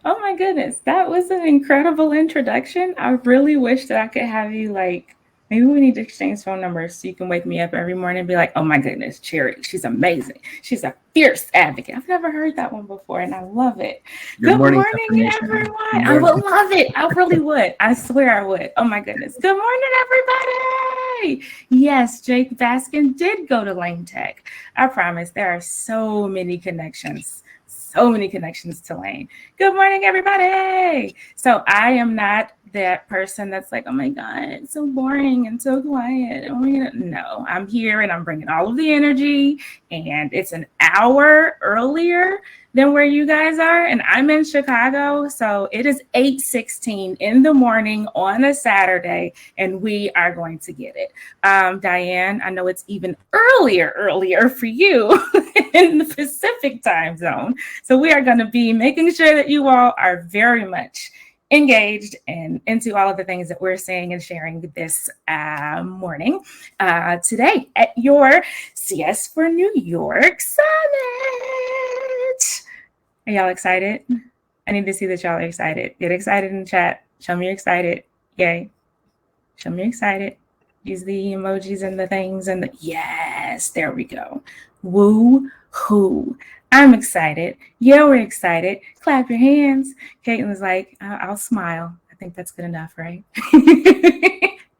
Oh my goodness, that was an incredible introduction. I really wish that I could have you maybe we need to exchange phone numbers so you can wake me up every morning and be like, oh my goodness, Charity, she's amazing. She's a fierce advocate. I've never heard that one before and I love it. Good Good morning, morning, affirmation. everyone. Good I would morning. love it. I really would. I swear I would. Oh my goodness. Good morning, everybody. Yes, Jake Baskin did go to Lane Tech. I promise there are so many connections. So many connections to Lane. Good morning, everybody. So I am not that person that's like, oh my God, it's so boring and so quiet. Oh my God. No, I'm here and I'm bringing all of the energy, and it's an hour earlier than where you guys are, and I'm in Chicago, so it is 8:16 in the morning on a Saturday, and we are going to get it. Diane, I know it's even earlier for you in the Pacific time zone, so we are going to be making sure that you all are very much engaged and into all of the things that we're saying and sharing this morning today at your CS for New York Summit. Are y'all excited? I need to see that y'all are excited. Get excited in the chat. Show me you're excited. Yay. Show me you're excited. Use the emojis and the things and the yes, there we go. Woo hoo. I'm excited. Yeah, we're excited. Clap your hands. Caitlin's like, I'll smile. I think that's good enough, right?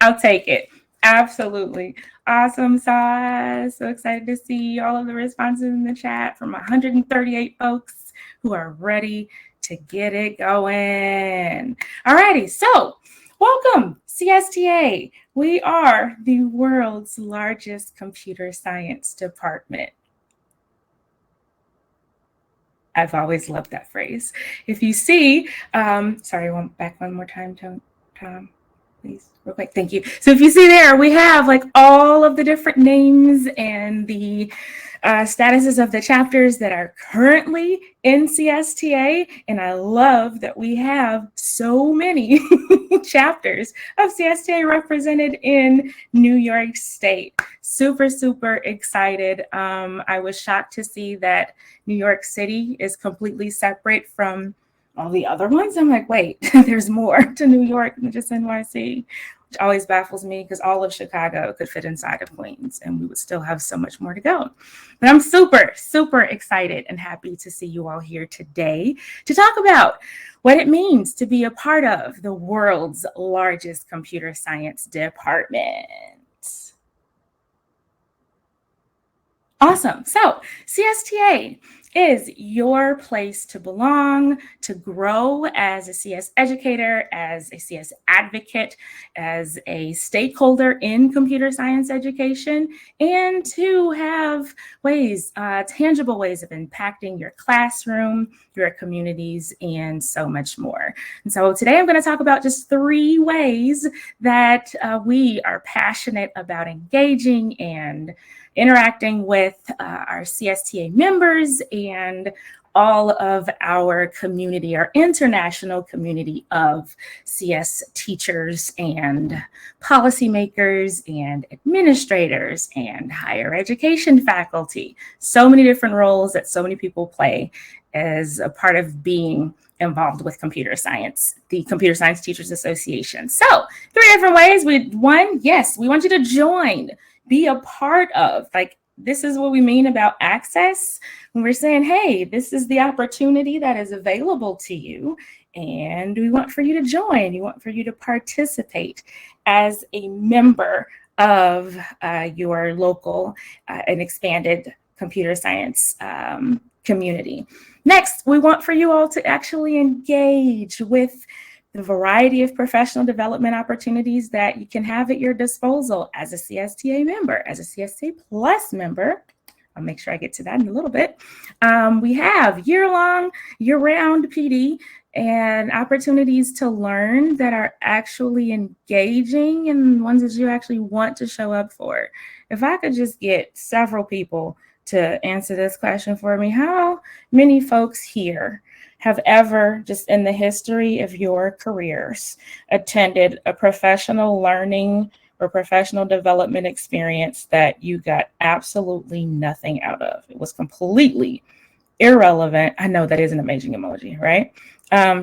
I'll take it. Absolutely. Awesome sauce. So excited to see all of the responses in the chat from 138 folks who are ready to get it going. Alrighty, so welcome, CSTA. We are the world's largest computer science department. I've always loved that phrase. If you see, sorry, back one more time, Tom, please, real quick. Thank you. So if you see there, we have like all of the different names and the statuses of the chapters that are currently in CSTA. And I love that we have so many chapters of CSTA represented in New York State. Super, super excited. I was shocked to see that New York City is completely separate from all the other ones. I'm like, wait, there's more to New York than just NYC, which always baffles me because all of Chicago could fit inside of Queens and we would still have so much more to go. But I'm super, super excited and happy to see you all here today to talk about what it means to be a part of the world's largest computer science department. Awesome. So CSTA is your place to belong, to grow as a CS educator, as a CS advocate, as a stakeholder in computer science education, and to have ways, tangible ways of impacting your classroom, your communities, and so much more. And so today I'm going to talk about just 3 ways that we are passionate about engaging and interacting with our CSTA members and all of our community, our international community of CS teachers and policymakers and administrators and higher education faculty. So many different roles that so many people play as a part of being involved with computer science, the Computer Science Teachers Association. So 3 different ways. One, yes, we want you to join, be a part of, like, this is what we mean about access. When we're saying, hey, this is the opportunity that is available to you, and we want for you to join. We want for you to participate as a member of your local and expanded computer science community. Next, we want for you all to actually engage with the variety of professional development opportunities that you can have at your disposal as a CSTA member, as a CSTA Plus member. I'll make sure I get to that in a little bit. We have year-round PD and opportunities to learn that are actually engaging and ones that you actually want to show up for. If I could just get several people to answer this question for me, how many folks here have ever, just in the history of your careers, attended a professional learning or professional development experience that you got absolutely nothing out of? It was completely irrelevant. I know that is an amazing emoji, right?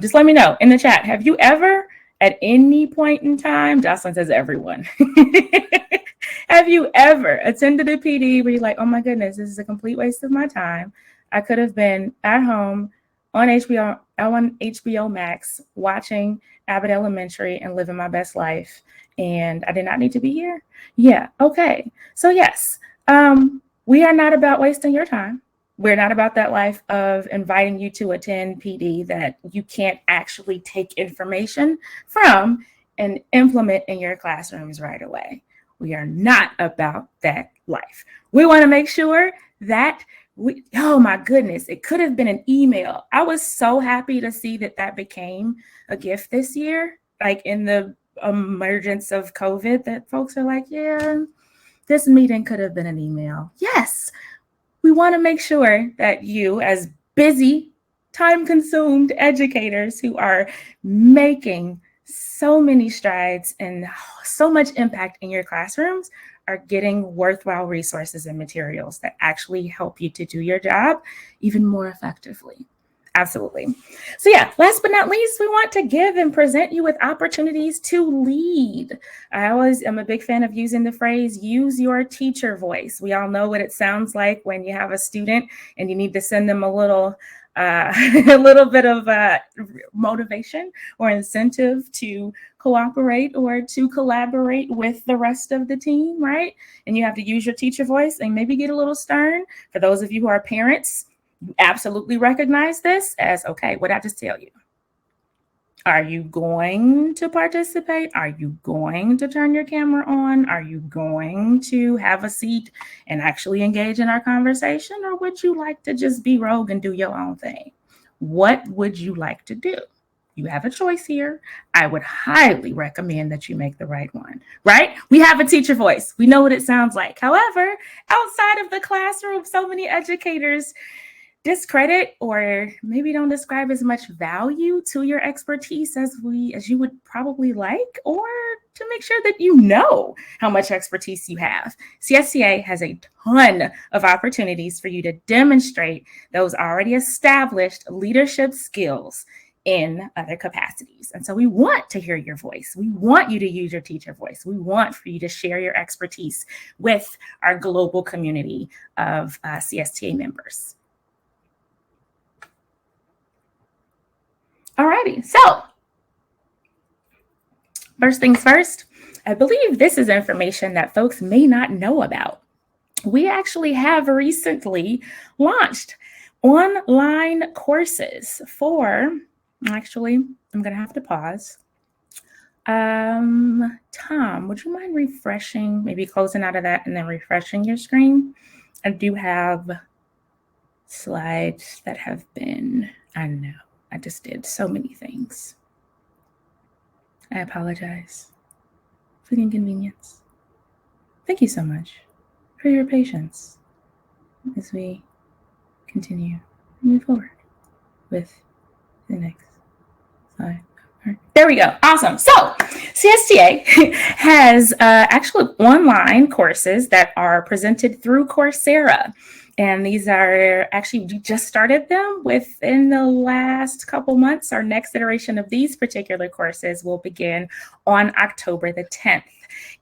Just let me know in the chat. Have you ever, at any point in time, Jocelyn says everyone. Have you ever attended a PD where you're like, oh my goodness, this is a complete waste of my time. I could have been at home on HBO Max watching Abbott Elementary and living my best life, and I did not need to be here? Yeah, okay. So yes, we are not about wasting your time. We're not about that life of inviting you to attend PD that you can't actually take information from and implement in your classrooms right away. We are not about that life. We want to make sure that oh my goodness, it could have been an email. I was so happy to see that became a gift this year, like in the emergence of COVID, that folks are like, yeah, this meeting could have been an email. Yes, we want to make sure that you, as busy, time-consumed educators who are making so many strides and so much impact in your classrooms, are getting worthwhile resources and materials that actually help you to do your job even more effectively. Absolutely. So yeah, last but not least, we want to give and present you with opportunities to lead. I always am a big fan of using the phrase, use your teacher voice. We all know what it sounds like when you have a student and you need to send them a little bit of motivation or incentive to cooperate or to collaborate with the rest of the team, right? And you have to use your teacher voice and maybe get a little stern. For those of you who are parents, you absolutely recognize this as, okay, what did I just tell you? Are you going to participate? Are you going to turn your camera on? Are you going to have a seat and actually engage in our conversation? Or would you like to just be rogue and do your own thing? What would you like to do? You have a choice here. I would highly recommend that you make the right one, right? We have a teacher voice. We know what it sounds like. However, outside of the classroom, so many educators discredit or maybe don't describe as much value to your expertise as you would probably like, or to make sure that you know how much expertise you have. CSTA has a ton of opportunities for you to demonstrate those already established leadership skills in other capacities. And so we want to hear your voice. We want you to use your teacher voice. We want for you to share your expertise with our global community of CSTA members. Alrighty, so first things first, I believe this is information that folks may not know about. We actually have recently launched online courses for, actually, I'm going to have to pause. Tom, would you mind refreshing, maybe closing out of that and then refreshing your screen? I do have slides that have been, I know. I just did so many things. I apologize for the inconvenience. Thank you so much for your patience as we continue to move forward with the next slide. There we go. Awesome. So CSTA has actually online courses that are presented through Coursera. And these are actually, we just started them within the last couple months. Our next iteration of these particular courses will begin on October the 10th.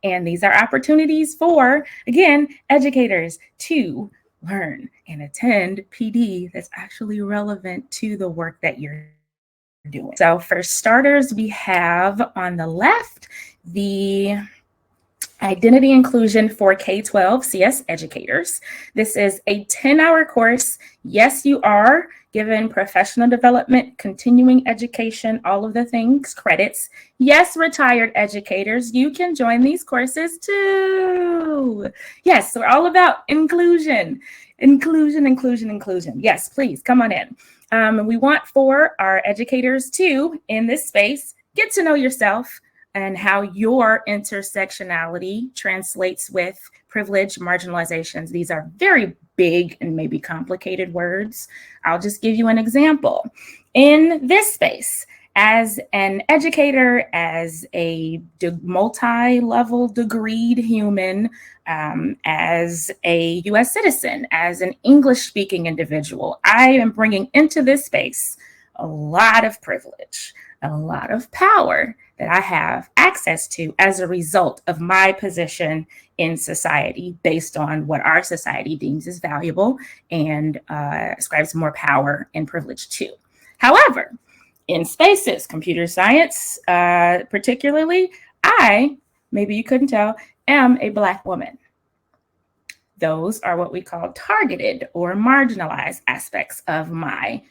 And these are opportunities for, again, educators to learn and attend PD that's actually relevant to the work that you're doing. So for starters, we have on the left, the Identity Inclusion for K-12 CS Educators. This is a 10-hour course. Yes, you are given professional development, continuing education, all of the things, credits. Yes, retired educators, you can join these courses too. Yes, we're all about inclusion. Inclusion. Yes, please come on in. We want for our educators to, in this space, get to know yourself, and how your intersectionality translates with privilege, marginalizations. These are very big and maybe complicated words. I'll just give you an example. In this space, As an educator, as a multi-level degreed human, as a US citizen, as an English-speaking individual, I am bringing into this space a lot of privilege, a lot of power that I have access to as a result of my position in society based on what our society deems as valuable and ascribes more power and privilege to. However, in spaces, computer science particularly, I, maybe you couldn't tell, am a Black woman. Those are what we call targeted or marginalized aspects of my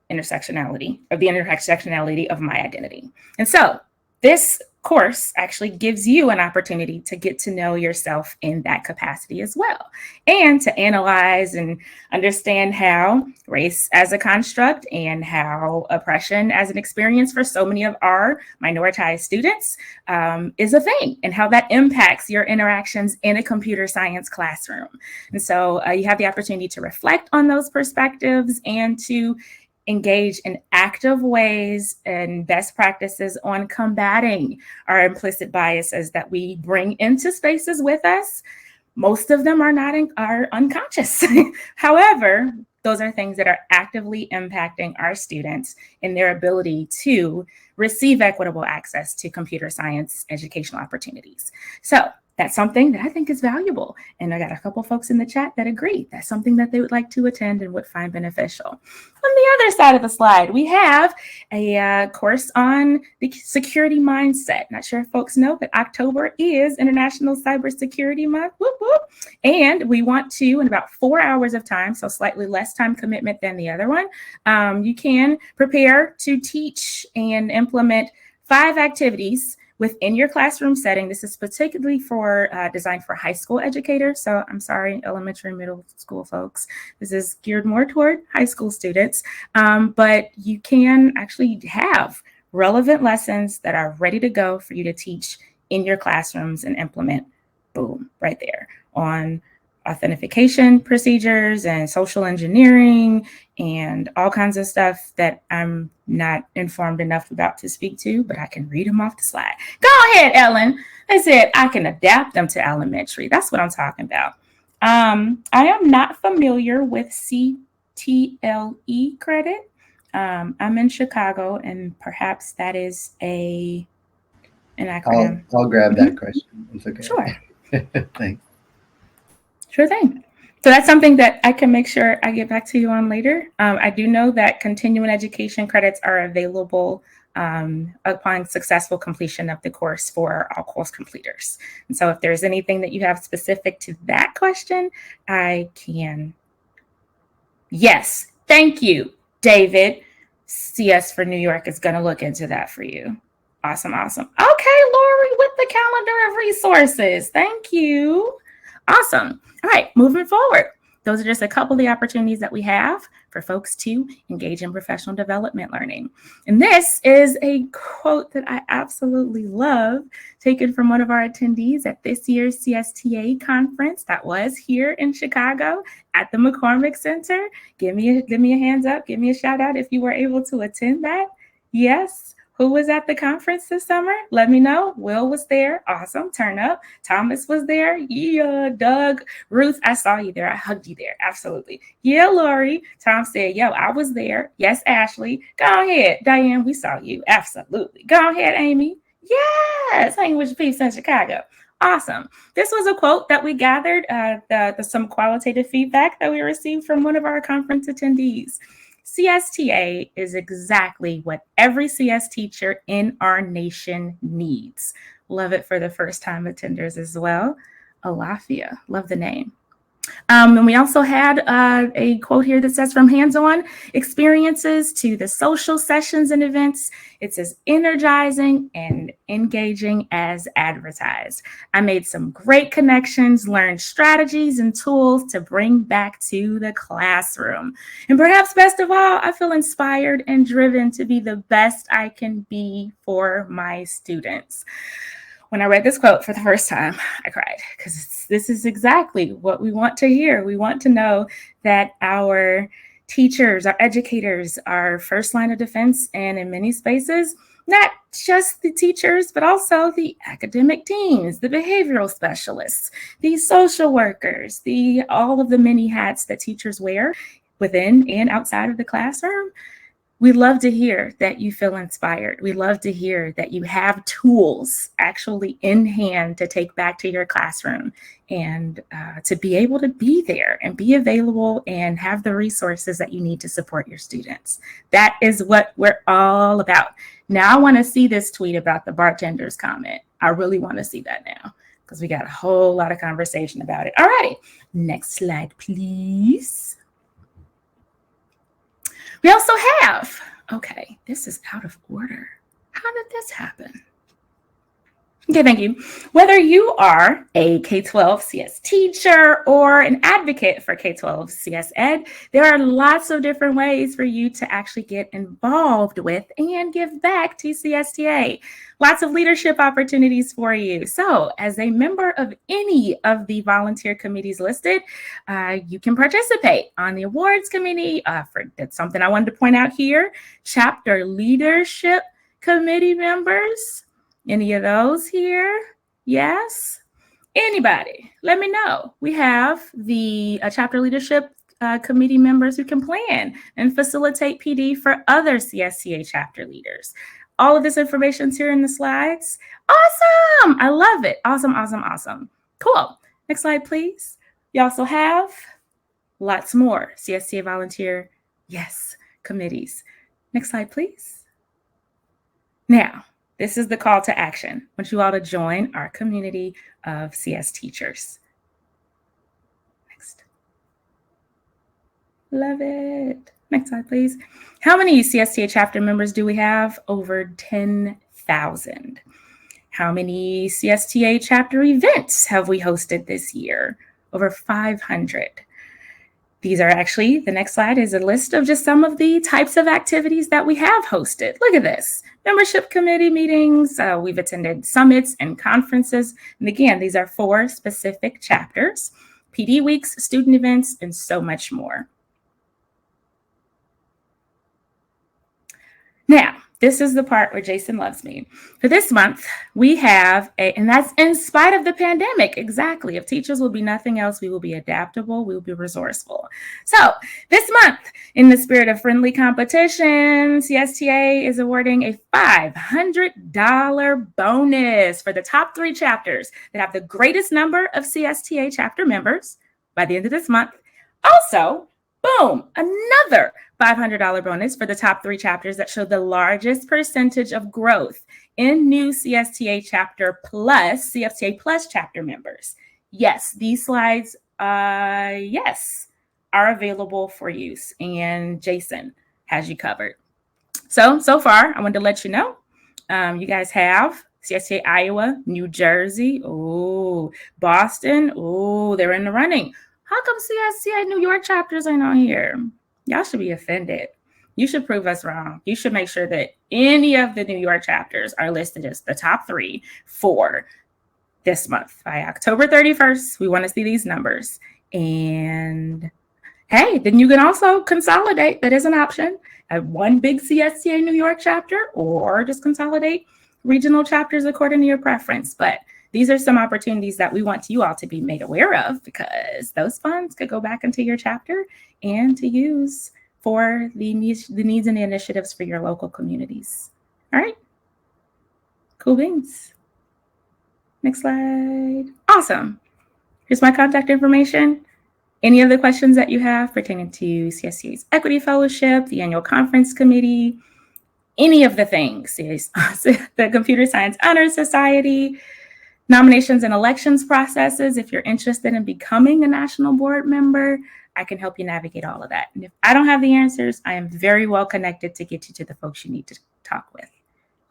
intersectionality, of the intersectionality of my identity. And so this course actually gives you an opportunity to get to know yourself in that capacity as well, and to analyze and understand how race as a construct and how oppression as an experience for so many of our minoritized students is a thing, and how that impacts your interactions in a computer science classroom. And so you have the opportunity to reflect on those perspectives and to engage in active ways and best practices on combating our implicit biases that we bring into spaces with us. Most of them are unconscious. However, those are things that are actively impacting our students in their ability to receive equitable access to computer science educational opportunities. So that's something that I think is valuable. And I got a couple folks in the chat that agree that's something that they would like to attend and would find beneficial. On the other side of the slide, we have a course on the security mindset. Not sure if folks know, but October is International Cybersecurity Month. Whoop, whoop. And we want to, in about 4 hours of time, so slightly less time commitment than the other one, you can prepare to teach and implement 5 activities within your classroom setting. This is particularly designed for high school educators. So I'm sorry, elementary, middle school folks. This is geared more toward high school students, but you can actually have relevant lessons that are ready to go for you to teach in your classrooms and implement, boom, right there on authentication procedures and social engineering and all kinds of stuff that I'm not informed enough about to speak to, but I can read them off the slide. Go ahead, Ellen. I said I can adapt them to elementary. That's what I'm talking about. I am not familiar with CTLE credit. I'm in Chicago, and perhaps that is an acronym. I'll grab that question. It's okay. Sure. Thanks. Sure thing. So that's something that I can make sure I get back to you on later. I do know that continuing education credits are available upon successful completion of the course for all course completers. And so if there's anything that you have specific to that question, I can. Yes, thank you, David. CS4New York is going to look into that for you. Awesome, awesome. Okay, Lori, with the calendar of resources. Thank you. Awesome. All right, moving forward. Those are just a couple of the opportunities that we have for folks to engage in professional development learning. And this is a quote that I absolutely love, taken from one of our attendees at this year's CSTA conference that was here in Chicago at the McCormick Center. Give me a hands up, give me a shout out if you were able to attend that. Yes. Who was at the conference this summer? Let me know. Will was there. Awesome. Turn up. Thomas was there. Yeah. Doug, Ruth, I saw you there. I hugged you there. Absolutely. Yeah, Lori. Tom said, yo, I was there. Yes, Ashley. Go ahead. Diane, we saw you. Absolutely. Go ahead, Amy. Yes. Hanging with your peeps in Chicago. Awesome. This was a quote that we gathered, some qualitative feedback that we received from one of our conference attendees. CSTA is exactly what every CS teacher in our nation needs. Love it for the first time attenders as well. Alafia, love the name. And we also had a quote here that says, from hands-on experiences to the social sessions and events, it's as energizing and engaging as advertised. I made some great connections, learned strategies and tools to bring back to the classroom. And perhaps best of all, I feel inspired and driven to be the best I can be for my students. When I read this quote for the first time, I cried because this is exactly what we want to hear. We want to know that our Teachers, our educators, our first line of defense, and in many spaces, not just the teachers, but also the academic teams, the behavioral specialists, the social workers, all of the many hats that teachers wear within and outside of the classroom. We love to hear that you feel inspired. We love to hear that you have tools actually in hand to take back to your classroom and to be able to be there and be available and have the resources that you need to support your students. That is what we're all about. Now I want to see this tweet about the bartender's comment. I really want to see that now because we got a whole lot of conversation about it. All righty, next slide, please. We also have, okay, this is out of order. How did this happen? Okay, thank you. Whether you are a K-12 CS teacher or an advocate for K-12 CS Ed, there are lots of different ways for you to actually get involved with and give back to CSTA. Lots of leadership opportunities for you. So as a member of any of the volunteer committees listed, you can participate on the awards committee. That's something I wanted to point out here. Chapter leadership committee members. Any of those here? Yes? Anybody? Let me know. We have the chapter leadership committee members who can plan and facilitate PD for other CSTA chapter leaders. All of this information is here in the slides. Awesome! I love it. Awesome, awesome, awesome. Cool. Next slide, please. You also have lots more CSTA volunteer, yes, committees. Next slide, please. Now, this is the call to action. I want you all to join our community of CS teachers. Next. Love it. Next slide, please. How many CSTA chapter members do we have? Over 10,000. How many CSTA chapter events have we hosted this year? Over 500. These are actually, the next slide is a list of just some of the types of activities that we have hosted. Look at this. Membership committee meetings. We've attended summits and conferences. And again, these are for specific chapters, PD weeks, student events, and so much more. Now, this is the part where Jason loves me. For this month, we have and that's in spite of the pandemic. Exactly. If teachers will be nothing else, we will be adaptable. We will be resourceful. So this month, in the spirit of friendly competition, CSTA is awarding a $500 bonus for the top 3 chapters that have the greatest number of CSTA chapter members by the end of this month. Also, boom, another $500 bonus for the top 3 chapters that show the largest percentage of growth in new CSTA chapter plus CSTA plus chapter members. Yes, these slides, yes, are available for use, and Jason has you covered. So far, I wanted to let you know, you guys have CSTA Iowa, New Jersey, Boston, they're in the running. How come CSTA New York chapters ain't on here? Y'all should be offended. You should prove us wrong. You should make sure that any of the New York chapters are listed as the top 3 for this month. By October 31st, we want to see these numbers. And hey, then you can also consolidate. That is an option. Have one big CSTA New York chapter, or just consolidate regional chapters according to your preference. But these are some opportunities that we want you all to be made aware of, because those funds could go back into your chapter and to use for the needs and the initiatives for your local communities. All right. Cool beans. Next slide. Awesome. Here's my contact information. Any other questions that you have pertaining to CSTA's Equity Fellowship, the Annual Conference Committee, any of the things, the Computer Science Honor Society, nominations and elections processes. If you're interested in becoming a national board member, I can help you navigate all of that. And if I don't have the answers, I am very well connected to get you to the folks you need to talk with.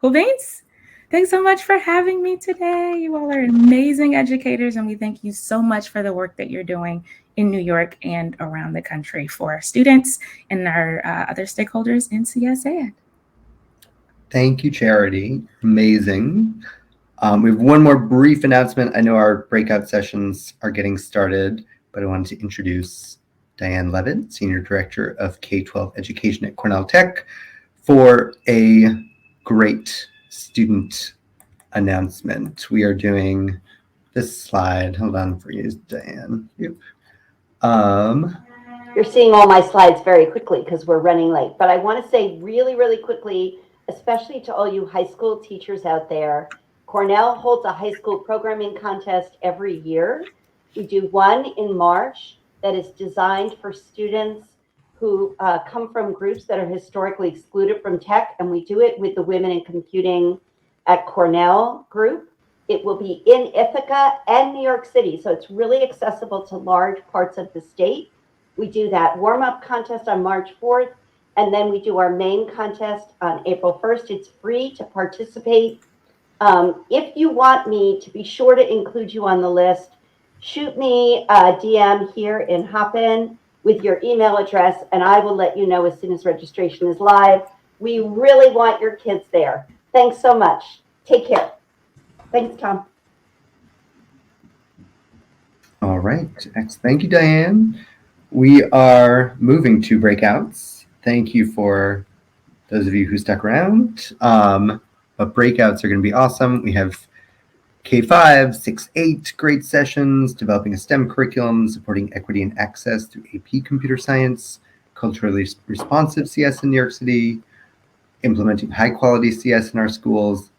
Cool beans? Thanks so much for having me today. You all are amazing educators, and we thank you so much for the work that you're doing in New York and around the country for our students and our other stakeholders in CSA. Thank you, Charity. Amazing. We have one more brief announcement. I know our breakout sessions are getting started, but I wanted to introduce Diane Levitt, Senior Director of K-12 Education at Cornell Tech, for a great student announcement. We are doing this slide. Hold on for you, Diane. You're seeing all my slides very quickly because we're running late. But I want to say really, really quickly, especially to all you high school teachers out there, Cornell holds a high school programming contest every year. We do one in March that is designed for students who come from groups that are historically excluded from tech, and we do it with the Women in Computing at Cornell group. It will be in Ithaca and New York City, so it's really accessible to large parts of the state. We do that warm-up contest on March 4th, and then we do our main contest on April 1st. It's free to participate. If you want me to be sure to include you on the list, shoot me a DM here in Hopin with your email address, and I will let you know as soon as registration is live. We really want your kids there. Thanks so much. Take care. Thanks, Tom. All right. Thank you, Diane. We are moving to breakouts. Thank you for those of you who stuck around. But breakouts are going to be awesome. We have K5, 6, 8 great sessions, developing a STEM curriculum, supporting equity and access through AP Computer Science, culturally responsive CS in New York City, implementing high quality CS in our schools.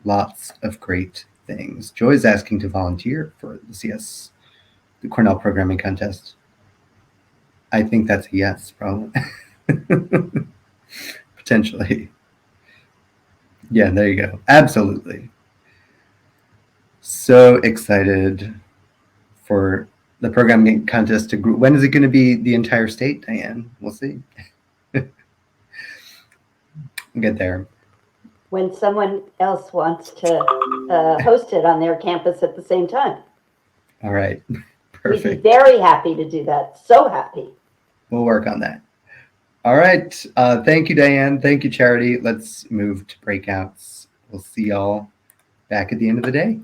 Lots of great things. Joy's asking to volunteer for the Cornell Programming Contest. I think that's a yes, probably. Potentially. Yeah, there you go. Absolutely. So excited for the programming contest to group. When is it going to be the entire state, Diane? We'll see. We'll get there. When someone else wants to host it on their campus at the same time. All right. Perfect. We'd be very happy to do that. So happy. We'll work on that. All right. Thank you, Diane. Thank you, Charity. Let's move to breakouts. We'll see y'all back at the end of the day.